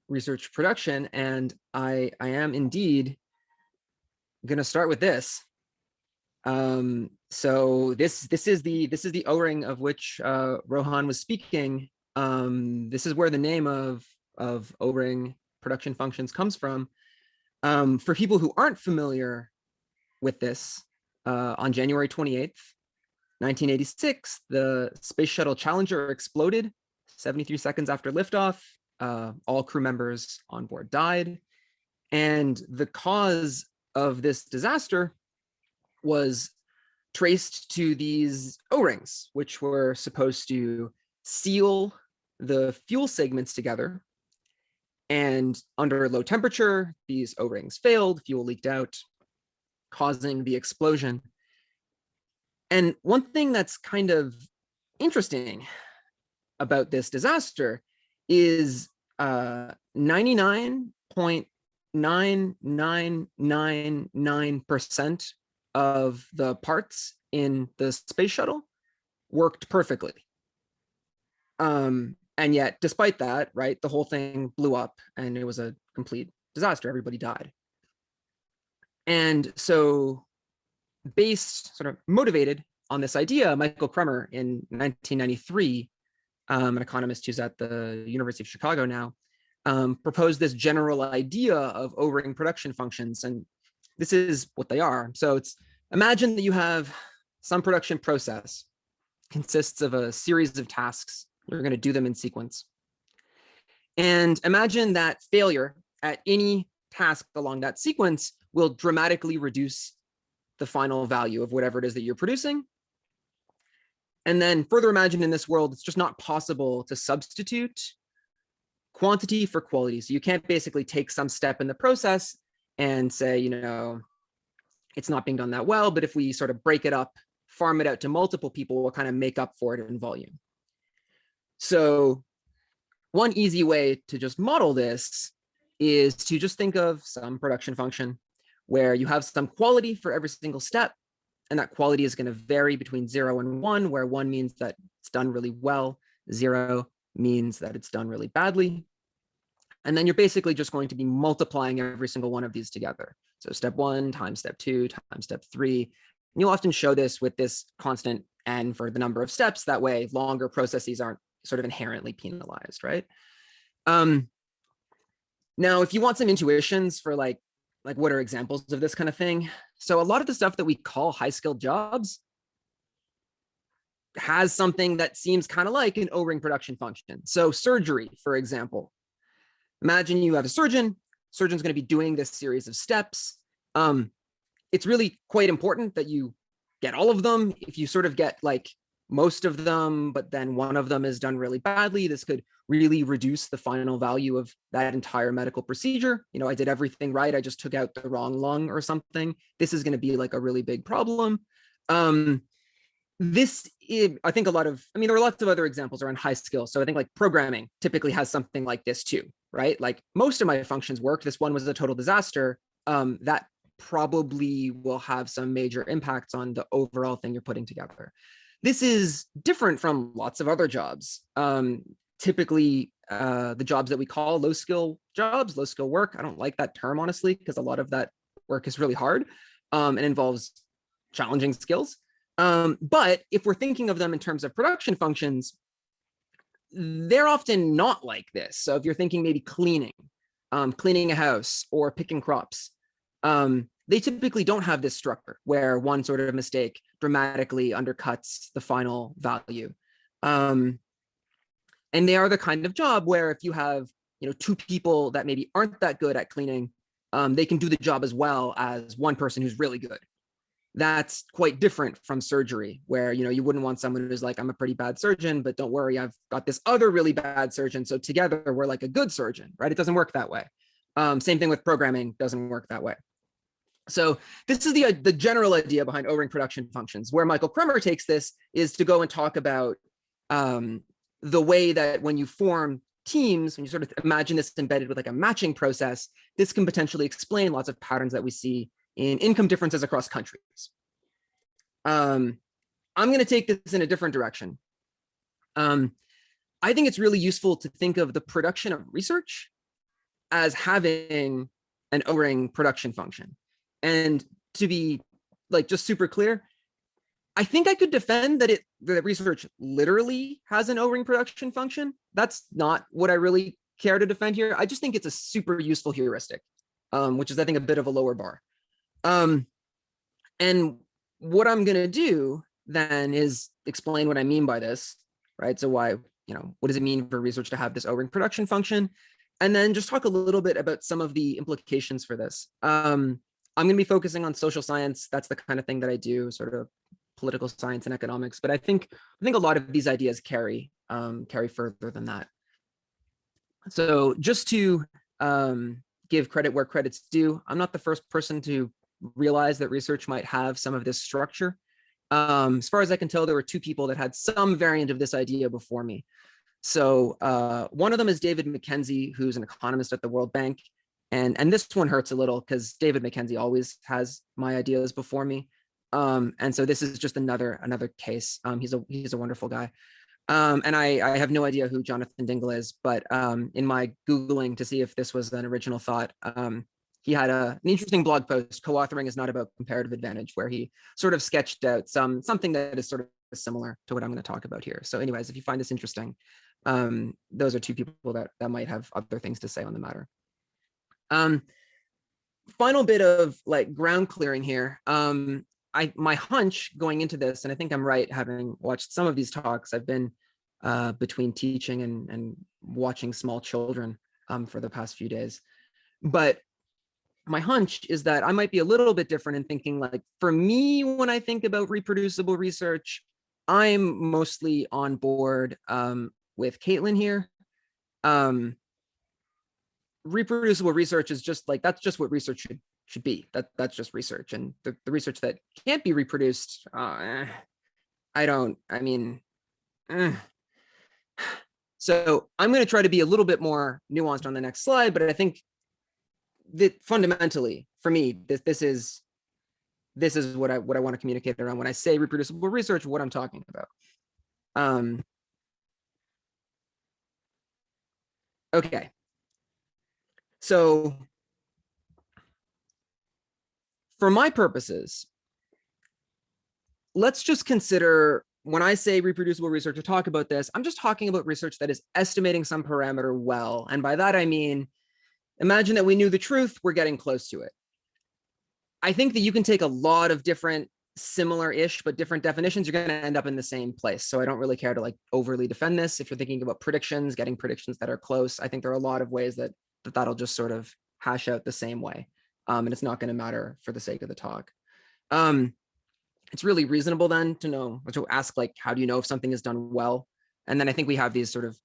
research production, and I am indeed going to start with this. So this is the O-ring of which Rohan was speaking. This is where the name of O-ring production functions comes from. For people who aren't familiar with this, on January 28th, 1986, the Space Shuttle Challenger exploded 73 seconds after liftoff. All crew members on board died. And the cause of this disaster was traced to these O-rings, which were supposed to seal the fuel segments together. And under low temperature, these O-rings failed, fuel leaked out, causing the explosion. And one thing that's kind of interesting about this disaster is 99.9999% of the parts in the space shuttle worked perfectly. And yet, despite that, right, the whole thing blew up and it was a complete disaster. Everybody died. And so, based, sort of motivated on this idea, Michael Kremer in 1993, an economist who's at the University of Chicago now, proposed this general idea of O-ring production functions. And this is what they are. So it's, imagine that you have some production process, consists of a series of tasks. You're going to do them in sequence. And imagine that failure at any task along that sequence will dramatically reduce the final value of whatever it is that you're producing. And then further imagine in this world, it's just not possible to substitute quantity for quality. So you can't basically take some step in the process and say, you know, it's not being done that well, but if we sort of break it up, farm it out to multiple people, we'll kind of make up for it in volume. So one easy way to just model this is to just think of some production function where you have some quality for every single step. And that quality is going to vary between 0 and 1, where 1 means that it's done really well, 0 means that it's done really badly. And then you're basically just going to be multiplying every single one of these together. So step 1 times step 2 times step 3. And you'll often show this with this constant n for the number of steps. That way, longer processes aren't sort of inherently penalized, right? Now, if you want some intuitions for like what are examples of this kind of thing? So a lot of the stuff that we call high-skilled jobs has something that seems kind of like an O-ring production function. So surgery, for example. Imagine you have a surgeon. Surgeon's going to be doing this series of steps. It's really quite important that you get all of them. If you sort of get like most of them, but then one of them is done really badly, this could really reduce the final value of that entire medical procedure. You know, I did everything right, I just took out the wrong lung or something. This is going to be like a really big problem. This is, I think there are lots of other examples around high skill. So I think like programming typically has something like this too, right? Like most of my functions work. This one was a total disaster. That probably will have some major impacts on the overall thing you're putting together. This is different from lots of other jobs. Typically, the jobs that we call low skill jobs, low skill work. I don't like that term, honestly, because a lot of that work is really hard and involves challenging skills. But if we're thinking of them in terms of production functions, they're often not like this. So if you're thinking maybe cleaning a house or picking crops, they typically don't have this structure where one sort of mistake dramatically undercuts the final value. And they are the kind of job where if you have, you know, 2 people that maybe aren't that good at cleaning, they can do the job as well as one person who's really good. That's quite different from surgery, where, you know, you wouldn't want someone who's like, I'm a pretty bad surgeon, but don't worry, I've got this other really bad surgeon. So together we're like a good surgeon, right? It doesn't work that way. Same thing with programming, doesn't work that way. So this is the general idea behind O-ring production functions. Where Michael Kremer takes this is to go and talk about the way that when you form teams, when you sort of imagine this embedded with like a matching process, this can potentially explain lots of patterns that we see in income differences across countries. I'm going to take this in a different direction. I I think it's really useful to think of the production of research as having an O-ring production function. And to be like just super clear, I think I could defend that the research literally has an O-ring production function. That's not what I really care to defend here. I just think it's a super useful heuristic, which is, I think, a bit of a lower bar. And what I'm going to do then is explain what I mean by this, right? So why, what does it mean for research to have this O-ring production function? And then just talk a little bit about some of the implications for this. I'm going to be focusing on social science. That's the kind of thing that I do, sort of political science and economics. But I think a lot of these ideas carry further than that. So just to give credit where credit's due, I'm not the first person to realize that research might have some of this structure. As far as I can tell, there were two people that had some variant of this idea before me. So one of them is David McKenzie, who's an economist at the World Bank. And this one hurts a little because David McKenzie always has my ideas before me. And so this is just another case. He's a wonderful guy. And I have no idea who Jonathan Dingle is, but in my Googling to see if this was an original thought, he had an interesting blog post, Co-authoring is not about comparative advantage, where he sort of sketched out something that is sort of similar to what I'm going to talk about here. So anyways, if you find this interesting, those are two people that might have other things to say on the matter. Final bit of like ground clearing here. My hunch going into this, and I think I'm right, having watched some of these talks, I've been between teaching and watching small children for the past few days. But my hunch is that I might be a little bit different in thinking, like, for me, when I think about reproducible research, I'm mostly on board with Caitlin here. Reproducible research is just like, that's just what research should be. That's just research. And the research that can't be reproduced, So I'm going to try to be a little bit more nuanced on the next slide, but I think that fundamentally, for me, this is what I want to communicate around when I say reproducible research, what I'm talking about. Okay. So for my purposes, let's just consider, when I say reproducible research to talk about this, I'm just talking about research that is estimating some parameter well. And by that, I mean, imagine that we knew the truth, we're getting close to it. I think that you can take a lot of different similar-ish, but different definitions, you're going to end up in the same place. So I don't really care to like overly defend this. If you're thinking about predictions, getting predictions that are close, I think there are a lot of ways that'll just sort of hash out the same way. And it's not going to matter for the sake of the talk. It's really reasonable then to ask, like, how do you know if something is done well? And then I think we have these sort of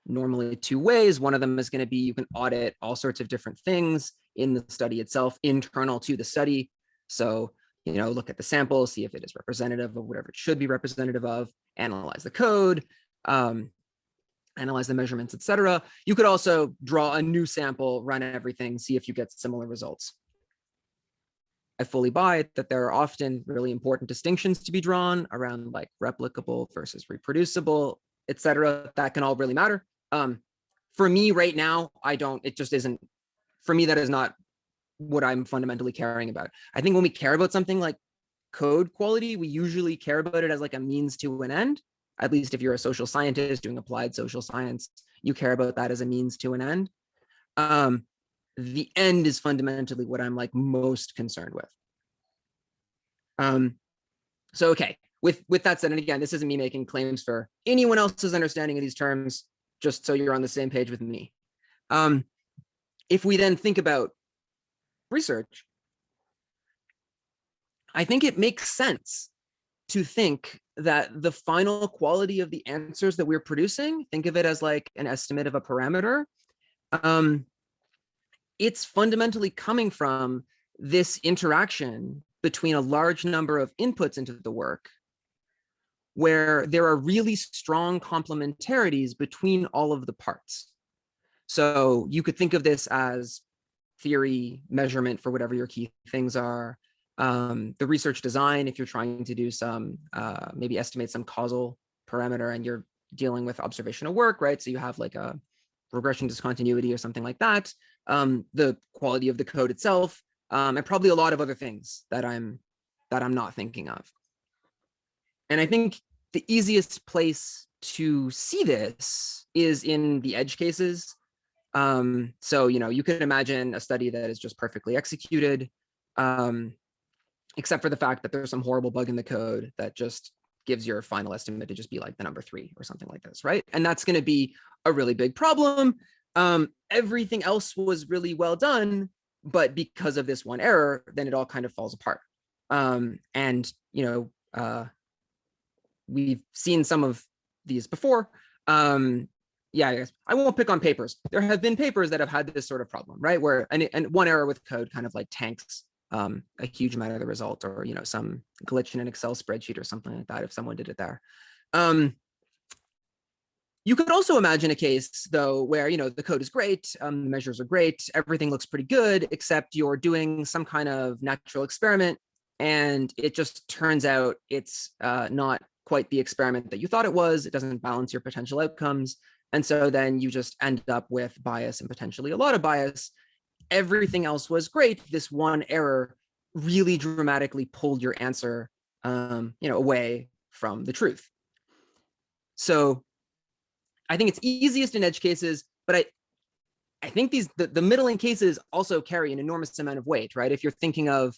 normally two ways. One of them is going to be, you can audit all sorts of different things in the study itself, internal to the study. So, look at the sample, see if it is representative of whatever it should be representative of, analyze the code, analyze the measurements, etc. You could also draw a new sample, run everything, see if you get similar results. I fully buy it that there are often really important distinctions to be drawn around like replicable versus reproducible, etc. That can all really matter. For me right now, it just isn't, for me, that is not what I'm fundamentally caring about. I think when we care about something like code quality, we usually care about it as like a means to an end. At least if you're a social scientist doing applied social science, you care about that as a means to an end. The end is fundamentally what I'm like most concerned with. So, okay, with that said, and again, this isn't me making claims for anyone else's understanding of these terms, just so you're on the same page with me. If we then think about research, I think it makes sense to think that the final quality of the answers that we're producing, think of it as like an estimate of a parameter. It's fundamentally coming from this interaction between a large number of inputs into the work, where there are really strong complementarities between all of the parts. So you could think of this as theory, measurement for whatever your key things are, the research design, if you're trying to do some, maybe estimate some causal parameter and you're dealing with observational work, right? So you have like a regression discontinuity or something like that, the quality of the code itself, and probably a lot of other things that I'm not thinking of. And I think the easiest place to see this is in the edge cases. So, you could imagine a study that is just perfectly executed, except for the fact that there's some horrible bug in the code that just gives your final estimate to just be like the number 3 or something like this, right? And that's going to be a really big problem. Everything else was really well done, but because of this one error, then it all kind of falls apart. And we've seen some of these before. Yeah, I guess I won't pick on papers. There have been papers that have had this sort of problem, right? Where and one error with code kind of like tanks a huge amount of the result, or some glitch in an Excel spreadsheet or something like that if someone did it there. You could also imagine a case, though, where the code is great, the measures are great, everything looks pretty good, except you're doing some kind of natural experiment, and it just turns out it's not quite the experiment that you thought it was. It doesn't balance your potential outcomes, and so then you just end up with bias, and potentially a lot of bias. Everything else was great. This one error really dramatically pulled your answer, away from the truth. So I think it's easiest in edge cases, but I think the middling cases also carry an enormous amount of weight, right? If you're thinking of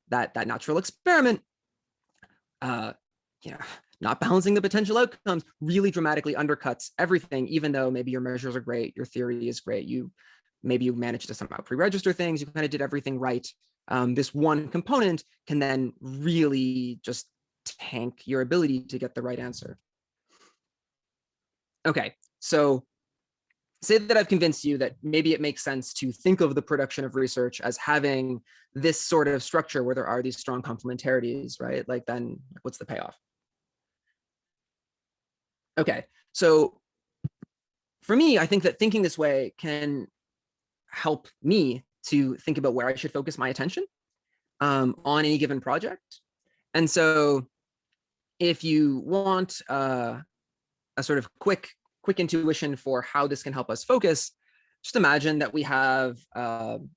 that natural experiment, not balancing the potential outcomes really dramatically undercuts everything, even though maybe your measures are great, your theory is great, maybe you managed to somehow pre-register things, you kind of did everything right. This one component can then really just tank your ability to get the right answer. Okay, so say that I've convinced you that maybe it makes sense to think of the production of research as having this sort of structure where there are these strong complementarities, right? Like, then what's the payoff? Okay, so for me, I think that thinking this way can help me to think about where I should focus my attention on any given project. And so if you want a sort of quick intuition for how this can help us focus, just imagine that we have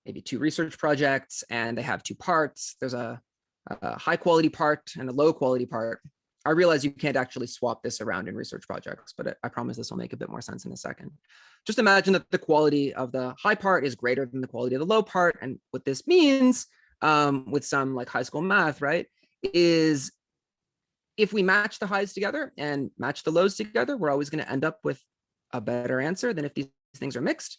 maybe 2 research projects and they have 2 parts. There's a high quality part and a low quality part. I realize you can't actually swap this around in research projects, but I promise this will make a bit more sense in a second. Just imagine that the quality of the high part is greater than the quality of the low part. And what this means, with some like high school math, right, is if we match the highs together and match the lows together, we're always going to end up with a better answer than if these things are mixed,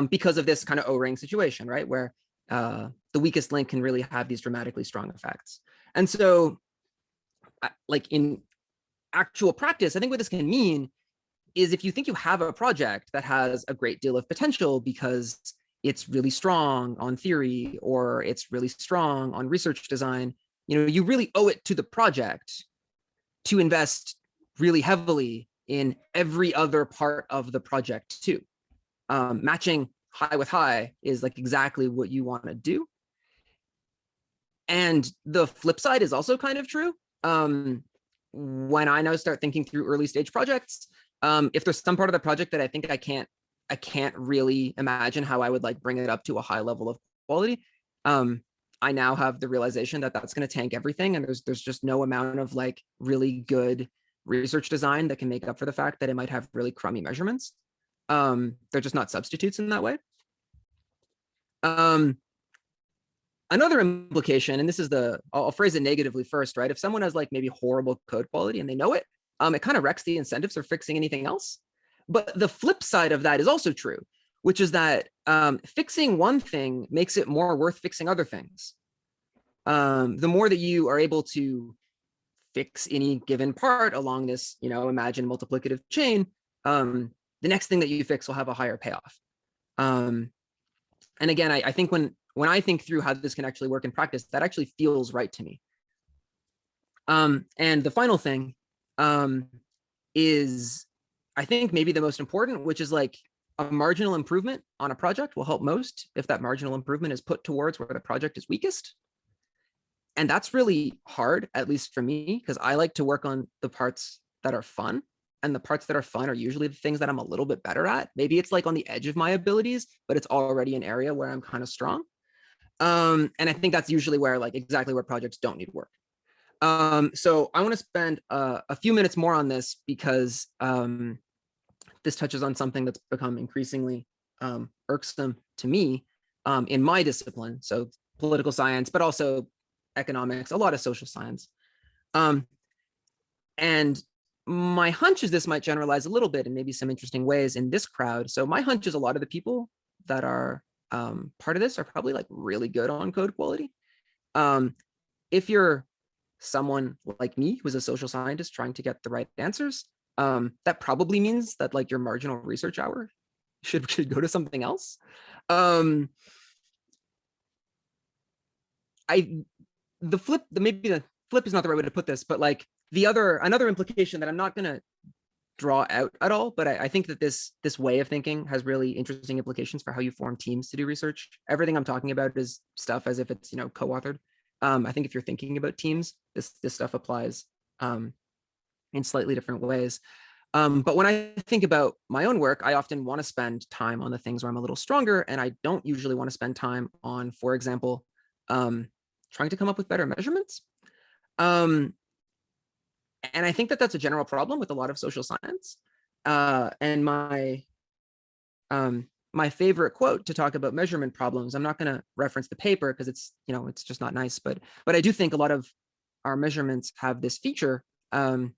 because of this kind of O-ring situation, right, where the weakest link can really have these dramatically strong effects. And so, like in actual practice, I think what this can mean is if you think you have a project that has a great deal of potential because it's really strong on theory or it's really strong on research design, you really owe it to the project to invest really heavily in every other part of the project too. Matching high with high is like exactly what you want to do. And the flip side is also kind of true. When I now start thinking through early stage projects, if there's some part of the project that I think I can't really imagine how I would like bring it up to a high level of quality, I now have the realization that that's going to tank everything, and there's just no amount of like really good research design that can make up for the fact that it might have really crummy measurements. They're just not substitutes in that way. Another implication, and this is I'll phrase it negatively first, right? If someone has like maybe horrible code quality and they know it, it kind of wrecks the incentives for fixing anything else. But the flip side of that is also true, which is that fixing one thing makes it more worth fixing other things. The more that you are able to fix any given part along this, imagine multiplicative chain, the next thing that you fix will have a higher payoff. And again, I think when I think through how this can actually work in practice, that actually feels right to me. And the final thing is, I think maybe the most important, which is like a marginal improvement on a project will help most if that marginal improvement is put towards where the project is weakest. And that's really hard, at least for me, because I like to work on the parts that are fun. and the parts that are fun are usually the things that I'm a little bit better at. Maybe it's like on the edge of my abilities, but it's already an area where I'm kind of strong. And I think that's usually where like exactly where projects don't need work. So I want to spend a few minutes more on this because this touches on something that's become increasingly irksome to me in my discipline. So political science, but also economics, a lot of social science. And my hunch is this might generalize a little bit in maybe some interesting ways in this crowd. So my hunch is a lot of the people that are part of this are probably like really good on code quality. If you're someone like me who's a social scientist trying to get the right answers, that probably means that like your marginal research hour should go to something else. Maybe the flip is not the right way to put this, but like another implication that I'm not going to draw out at all, but I think that this way of thinking has really interesting implications for how you form teams to do research. Everything I'm talking about is stuff as if it's, you know, co-authored. I think if you're thinking about teams, this stuff applies in slightly different ways. But when I think about my own work, I often want to spend time on the things where I'm a little stronger, and I don't usually want to spend time on, for example, trying to come up with better measurements. And I think that that's a general problem with a lot of social science. And my favorite quote to talk about measurement problems, I'm not going to reference the paper because it's, you know, it's just not nice, but I do think a lot of our measurements have this feature. So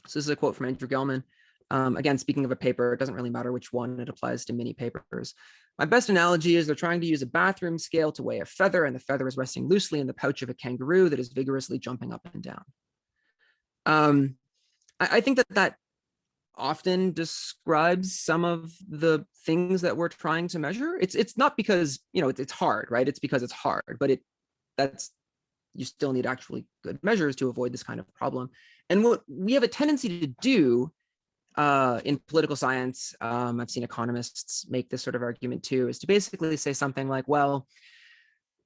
this is a quote from Andrew Gelman. Again, speaking of a paper, it doesn't really matter which one, it applies to many papers. My best analogy is they're trying to use a bathroom scale to weigh a feather, and the feather is resting loosely in the pouch of a kangaroo that is vigorously jumping up and down. I think that often describes some of the things that we're trying to measure. It's not because, you know, it's hard, right? It's because it's hard, but you still need actually good measures to avoid this kind of problem. And what we have a tendency to do in political science, I've seen economists make this sort of argument too, is to basically say something like, well,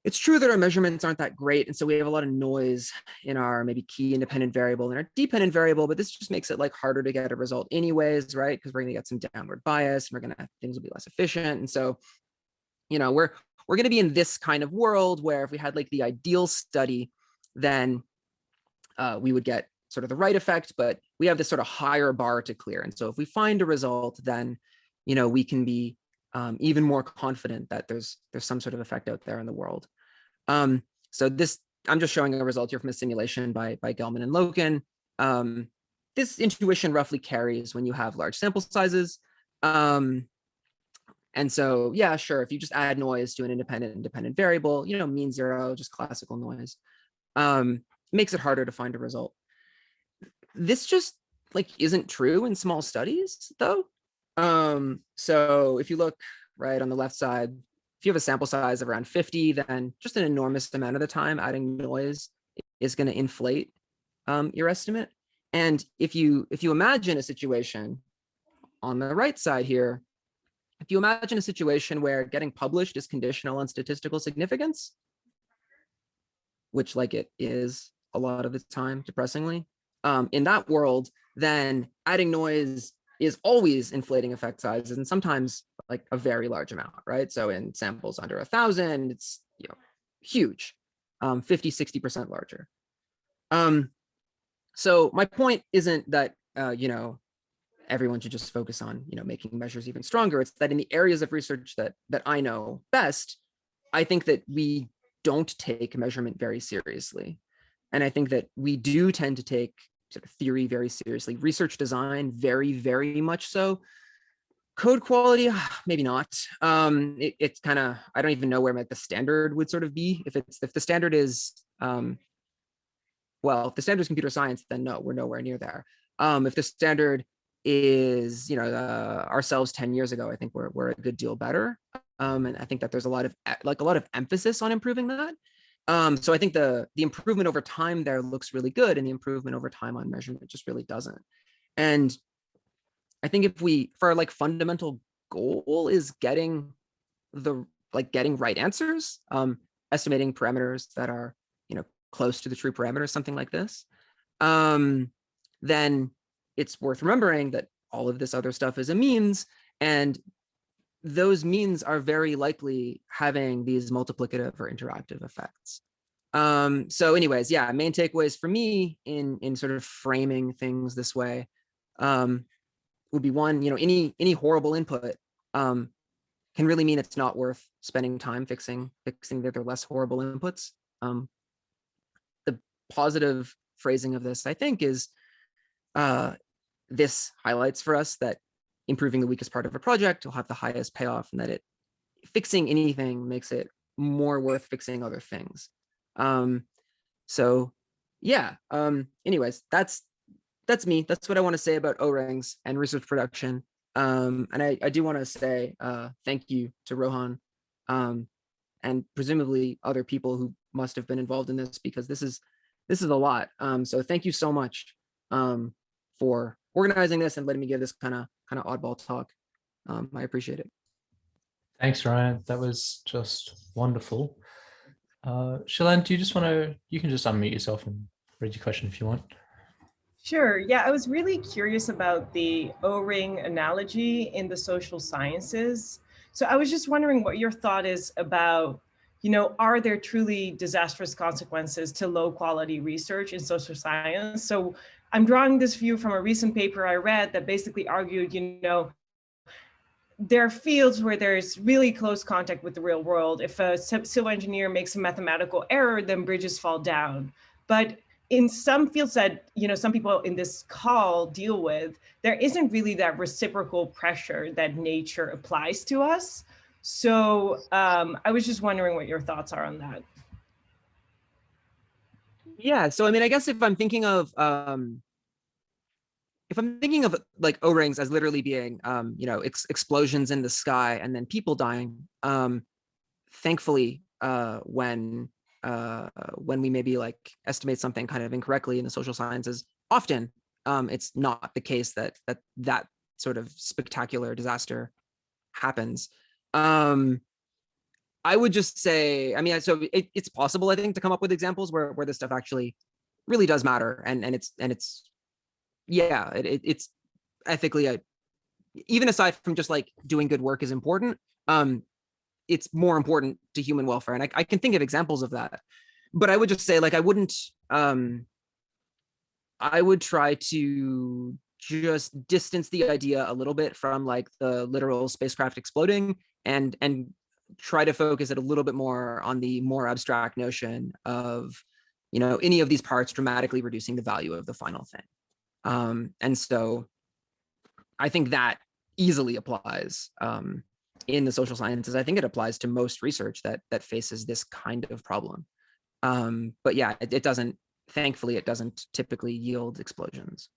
it's true that our measurements aren't that great, and so we have a lot of noise in our maybe key independent variable and our dependent variable, but this just makes it like harder to get a result anyways, right? Because we're going to get some downward bias, and things will be less efficient. And so, you know, we're going to be in this kind of world where if we had like the ideal study, then we would get sort of the right effect, but we have this sort of higher bar to clear. And so if we find a result, then, you know, we can be even more confident that there's some sort of effect out there in the world. So this, I'm just showing a result here from a simulation by Gelman and Loken. This intuition roughly carries when you have large sample sizes. And so, yeah, sure, if you just add noise to an independent variable, you know, mean zero, just classical noise, makes it harder to find a result. This just like isn't true in small studies though. So if you look right on the left side, if you have a sample size of around 50, then just an enormous amount of the time adding noise is going to inflate your estimate. And if you imagine a situation on the right side here, if you imagine a situation where getting published is conditional on statistical significance, which like it is a lot of the time, depressingly, in that world, then adding noise is always inflating effect sizes, and sometimes like a very large amount, right? So in samples under 1,000, it's, you know, huge, 50, 60% larger. So my point isn't that, you know, everyone should just focus on, you know, making measures even stronger. It's that in the areas of research that I know best, I think that we don't take measurement very seriously. And I think that we do tend to take sort of theory very seriously, research design very, very much so. Code quality, maybe not. It's kind of, I don't even know where the standard would sort of be. If the standard is, well, if the standard is computer science, then no, we're nowhere near there. If the standard is, you know, ourselves 10 years ago, I think we're a good deal better. And I think that there's a lot of emphasis on improving that. So I think the improvement over time there looks really good, and the improvement over time on measurement just really doesn't. And I think if for our like fundamental goal is getting right answers, estimating parameters that are, you know, close to the true parameters, something like this, then it's worth remembering that all of this other stuff is a means, and those means are very likely having these multiplicative or interactive effects. So anyways, yeah, main takeaways for me in sort of framing things this way would be one, any horrible input can really mean it's not worth spending time fixing that they're less horrible inputs. The positive phrasing of this, I think, is this highlights for us that improving the weakest part of a project will have the highest payoff, and that fixing anything makes it more worth fixing other things. So yeah, anyways, that's me. That's what I want to say about O-rings and research production. And I do want to say thank you to Rohan and presumably other people who must have been involved in this, because this is a lot. So thank you so much for organizing this and letting me give this kind of oddball talk. I appreciate it. Thanks, Ryan. That was just wonderful. Shalane, do you just want to, you can just unmute yourself and read your question if you want. Sure. Yeah, I was really curious about the O-ring analogy in the social sciences. So I was just wondering what your thought is about, are there truly disastrous consequences to low quality research in social science? So I'm drawing this view from a recent paper I read that basically argued, there are fields where there's really close contact with the real world. If a civil engineer makes a mathematical error, then bridges fall down. But in some fields that some people in this call deal with, there isn't really that reciprocal pressure that nature applies to us. So I was just wondering what your thoughts are on that. Yeah, so I mean, I guess if I'm thinking of like O-rings as literally being explosions in the sky and then people dying, thankfully when we maybe like estimate something kind of incorrectly in the social sciences, often it's not the case that sort of spectacular disaster happens. I would just say, I mean, so it's possible, I think, to come up with examples where this stuff actually really does matter, and it's yeah, it's ethically, even aside from just like doing good work is important, it's more important to human welfare, and I can think of examples of that. But I would just say, like, I wouldn't I would try to just distance the idea a little bit from like the literal spacecraft exploding, and try to focus it a little bit more on the more abstract notion of any of these parts dramatically reducing the value of the final thing. And so I think that easily applies in the social sciences. I think it applies to most research that faces this kind of problem. But yeah, it doesn't, thankfully, it doesn't typically yield explosions.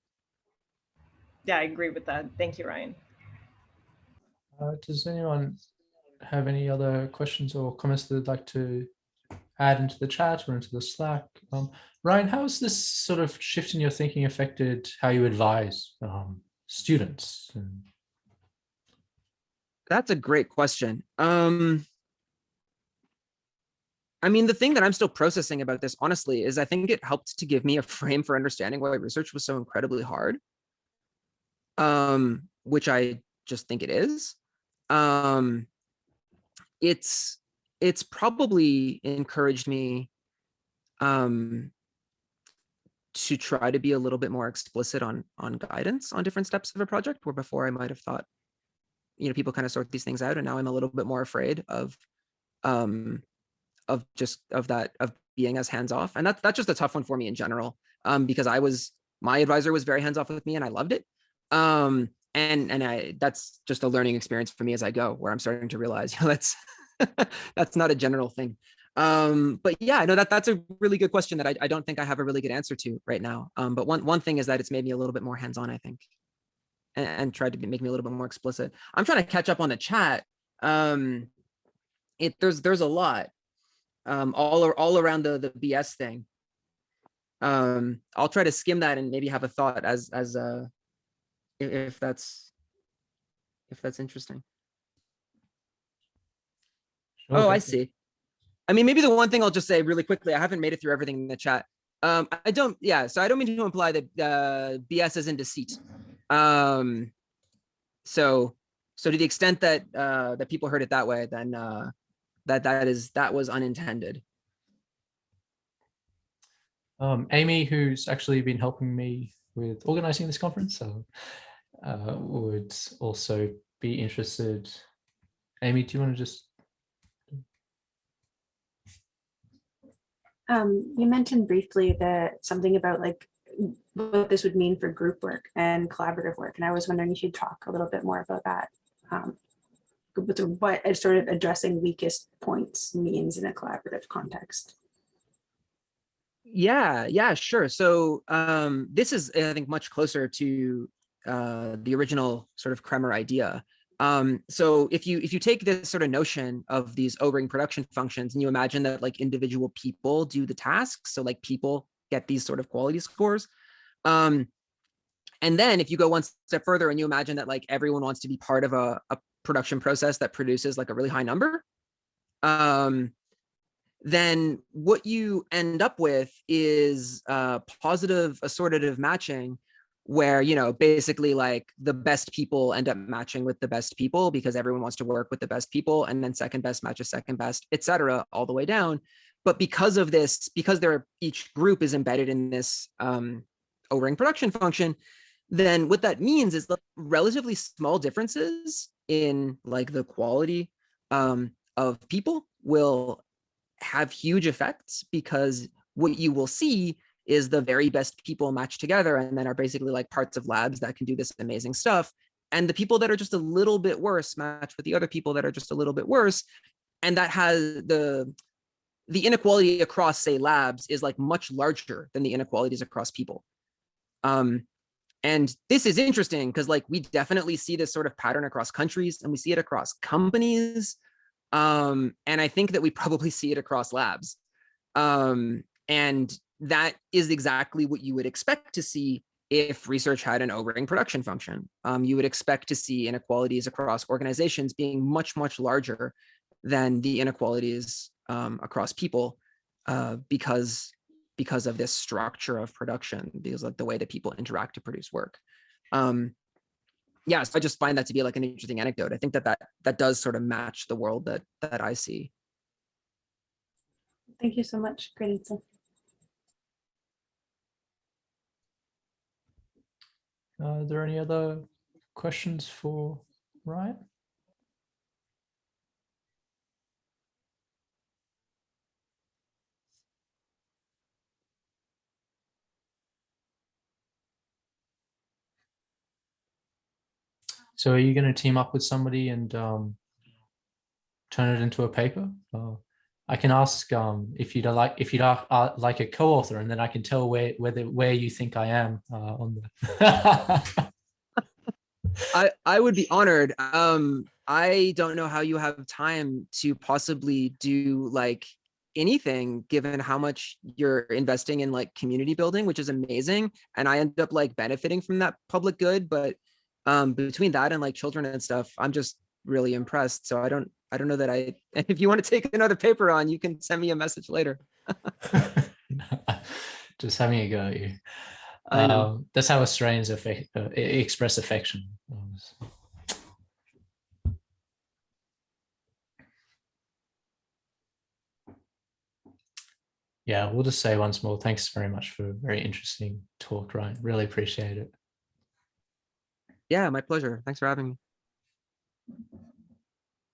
Yeah, I agree with that. Thank you, Ryan. Does anyone have any other questions or comments that they'd like to add into the chat or into the Slack? Ryan, how has this sort of shift in your thinking affected how you advise students? That's a great question. I mean, the thing that I'm still processing about this, honestly, is I think it helped to give me a frame for understanding why research was so incredibly hard, which I just think it is. It's probably encouraged me to try to be a little bit more explicit on guidance on different steps of a project, where before I might have thought, people kind of sort these things out, and now I'm a little bit more afraid of being as hands-off. And that's just a tough one for me in general, because my advisor was very hands-off with me and I loved it. And that's just a learning experience for me as I go, where I'm starting to realize, that's not a general thing. But yeah, no, that's a really good question that I don't think I have a really good answer to right now. But one thing is that it's made me a little bit more hands-on, I think, and tried to make me a little bit more explicit. I'm trying to catch up on the chat. There's a lot all around the BS thing. I'll try to skim that and maybe have a thought as if that's interesting. Sure, oh, I see. I mean, maybe the one thing I'll just say really quickly, I haven't made it through everything in the chat. I don't, yeah, so I don't mean to imply that BS is in deceit. So to the extent that that people heard it that way, then that was unintended. Amy, who's actually been helping me with organizing this conference, so would also be interested. Amy, do you want to just? You mentioned briefly that something about like what this would mean for group work and collaborative work, and I was wondering if you'd talk a little bit more about that. What sort of addressing weakest points means in a collaborative context. Yeah, sure. So this is, I think, much closer to the original sort of Kremer idea. So if you take this sort of notion of these O-ring production functions and you imagine that like individual people do the tasks, so like people get these sort of quality scores. And then if you go one step further and you imagine that like everyone wants to be part of a production process that produces like a really high number, then what you end up with is positive assortative matching, where, you know, basically like the best people end up matching with the best people because everyone wants to work with the best people, and then second best matches second best, etc., all the way down. But because of this, because each group is embedded in this O-ring production function, then what that means is like relatively small differences in like the quality of people will have huge effects, because what you will see is the very best people match together and then are basically like parts of labs that can do this amazing stuff. And the people that are just a little bit worse match with the other people that are just a little bit worse. And that has the inequality across, say, labs is like much larger than the inequalities across people. And this is interesting because like we definitely see this sort of pattern across countries, and we see it across companies. And I think that we probably see it across labs. And that is exactly what you would expect to see if research had an O-ring production function. You would expect to see inequalities across organizations being much, much larger than the inequalities across people because of this structure of production, because of the way that people interact to produce work. Yeah, so I just find that to be like an interesting anecdote. I think that does sort of match the world that I see. Thank you so much. Great answer. Are there any other questions for Ryan? So are you going to team up with somebody and turn it into a paper? I can ask if you'd like a co-author, and then I can tell where you think I am on the. I would be honored. I don't know how you have time to possibly do like anything, given how much you're investing in like community building, which is amazing, and I end up like benefiting from that public good. But between that and like children and stuff, I'm just really impressed. So I don't know that if you want to take another paper on, you can send me a message later. Just having a go at you. I know. That's how Australians express affection. Yeah, we'll just say once more, thanks very much for a very interesting talk, Ryan. Really appreciate it. Yeah, my pleasure. Thanks for having me.